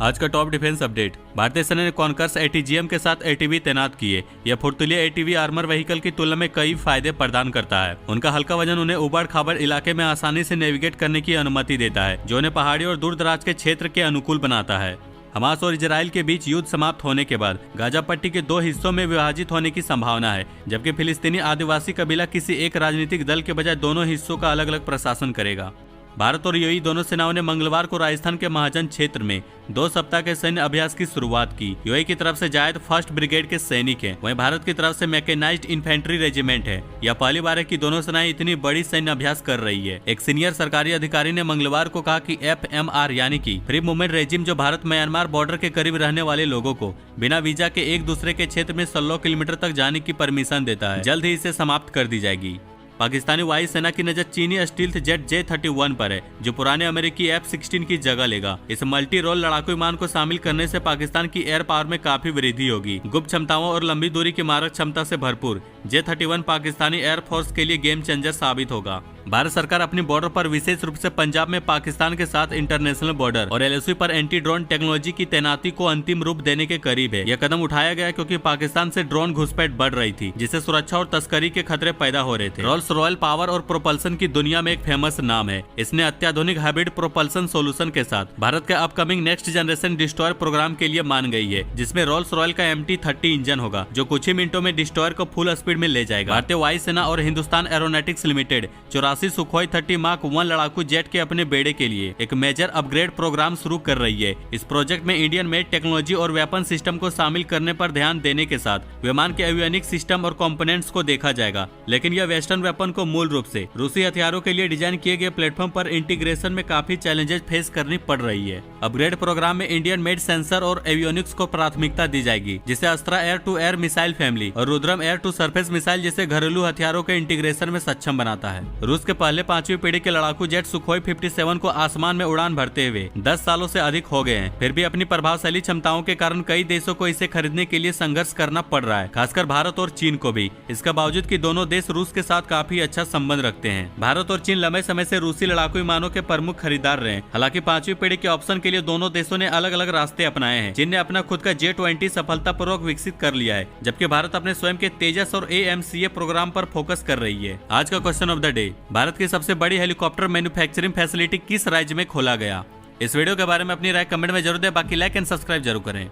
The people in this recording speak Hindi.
आज का टॉप डिफेंस अपडेट। भारतीय सेना ने कॉन्कर्स एटीजीएम के साथ एटीवी तैनात किए। यह फुर्तीले एटीवी आर्मर व्हीकल की तुलना में कई फायदे प्रदान करता है। उनका हल्का वजन उन्हें उबड़ खाबड़ इलाके में आसानी से नेविगेट करने की अनुमति देता है, जो उन्हें पहाड़ी और दूर दराज के क्षेत्र के अनुकूल बनाता है। हमास और इजराइल के बीच युद्ध समाप्त होने के बाद गाजा पट्टी के 2 हिस्सों में विभाजित होने की संभावना है, जबकि फिलिस्तीनी आदिवासी कबीला किसी एक राजनीतिक दल के बजाय दोनों हिस्सों का अलग अलग प्रशासन करेगा। भारत और यूएई दोनों सेनाओं ने मंगलवार को राजस्थान के महाजन क्षेत्र में 2 सप्ताह के सैन्य अभ्यास की शुरुआत की। यूएई की तरफ से जायद 1st ब्रिगेड के सैनिक हैं, वहीं भारत की तरफ से मैकेनाइज्ड इन्फेंट्री रेजिमेंट है। यह पहली बार है कि दोनों सेनाएं इतनी बड़ी सैन्य अभ्यास कर रही है। एक सीनियर सरकारी अधिकारी ने मंगलवार को कहा कि FMR यानी कि फ्री मूवमेंट रेजिम, जो भारत म्यांमार बॉर्डर के करीब रहने वाले लोगों को बिना वीजा के एक दूसरे के क्षेत्र में 16 किलोमीटर तक जाने की परमिशन देता है, जल्द ही इसे समाप्त कर दी जाएगी। पाकिस्तानी वायु सेना की नजर चीनी स्टील्थ जेट J-31 पर है, जो पुराने अमेरिकी F-16 की जगह लेगा। इस मल्टी रोल लड़ाकू विमान को शामिल करने से पाकिस्तान की एयर पावर में काफी वृद्धि होगी। गुप्त क्षमताओं और लंबी दूरी की मारक क्षमता से भरपूर J-31 पाकिस्तानी एयरफोर्स के लिए गेम चेंजर साबित होगा। भारत सरकार अपनी बॉर्डर पर, विशेष रूप से पंजाब में पाकिस्तान के साथ इंटरनेशनल बॉर्डर और LOC पर एंटी ड्रोन टेक्नोलॉजी की तैनाती को अंतिम रूप देने के करीब है। यह कदम उठाया गया क्योंकि पाकिस्तान से ड्रोन घुसपैठ बढ़ रही थी, जिससे सुरक्षा और तस्करी के खतरे पैदा हो रहे थे। रोल्स रॉयल पावर और प्रोपल्सन की दुनिया में एक फेमस नाम है। इसने अत्याधुनिक हाइब्रिड प्रोपल्सन सोल्यूशन के साथ भारत के upcoming next generation destroyer program के लिए मान गई है, जिसमें रोल्स रॉयल का MT-30 इंजन होगा, जो कुछ ही मिनटों में डिस्ट्रॉयर को फुल स्पीड में ले जाएगा। भारतीय वायुसेना और Hindustan aeronautics limited 84 Sukhoi 30 mark 1 लड़ाकू जेट के अपने बेड़े के लिए एक मेजर अपग्रेड प्रोग्राम शुरू कर रही है। इस प्रोजेक्ट में इंडियन मेड टेक्नोलॉजी और वेपन सिस्टम को शामिल करने पर ध्यान देने के साथ विमान के एवियोनिक्स सिस्टम और कंपोनेंट्स को देखा जाएगा, लेकिन यह वेस्टर्न वेपन को मूल रूप से रूसी हथियारों के लिए डिजाइन किए गए प्लेटफॉर्म पर इंटीग्रेशन में काफी चैलेंजेस फेस करनी पड़ रही है। अपग्रेड प्रोग्राम में इंडियन मेड सेंसर और एवियोनिक्स को प्राथमिकता दी जाएगी, जिसे Astra air to air missile family और Rudram air to surface missile जैसे घरेलू हथियारों के इंटीग्रेशन में सक्षम बनाता है। रूस के पहले 5वीं पीढ़ी के लड़ाकू जेट सुखोई 57 को आसमान में उड़ान भरते हुए 10 सालों से अधिक हो गए हैं। फिर भी अपनी प्रभावशाली क्षमताओं के कारण कई देशों को इसे खरीदने के लिए संघर्ष करना पड़ रहा है, खासकर भारत और चीन को भी। इसका बावजूद कि दोनों देश रूस के साथ काफी अच्छा संबंध रखते हैं। भारत और चीन लंबे समय से रूसी लड़ाकू विमानों के प्रमुख खरीदार रहे। हालांकि 5वीं पीढ़ी के ऑप्शन के लिए दोनों देशों ने अलग अलग रास्ते अपनाए हैं। चीन ने अपना खुद का J-20 सफलतापूर्वक विकसित कर लिया है, जबकि भारत अपने स्वयं के तेजस और AMCA प्रोग्राम पर फोकस कर रही है। आज का question of the day, Bharat की सबसे बड़ी हेलीकॉप्टर मैन्युफैक्चरिंग फैसिलिटी किस राज्य में खोला गया? इस वीडियो के बारे में अपनी राय कमेंट में जरूर दें। बाकी लाइक एंड सब्सक्राइब जरूर करें।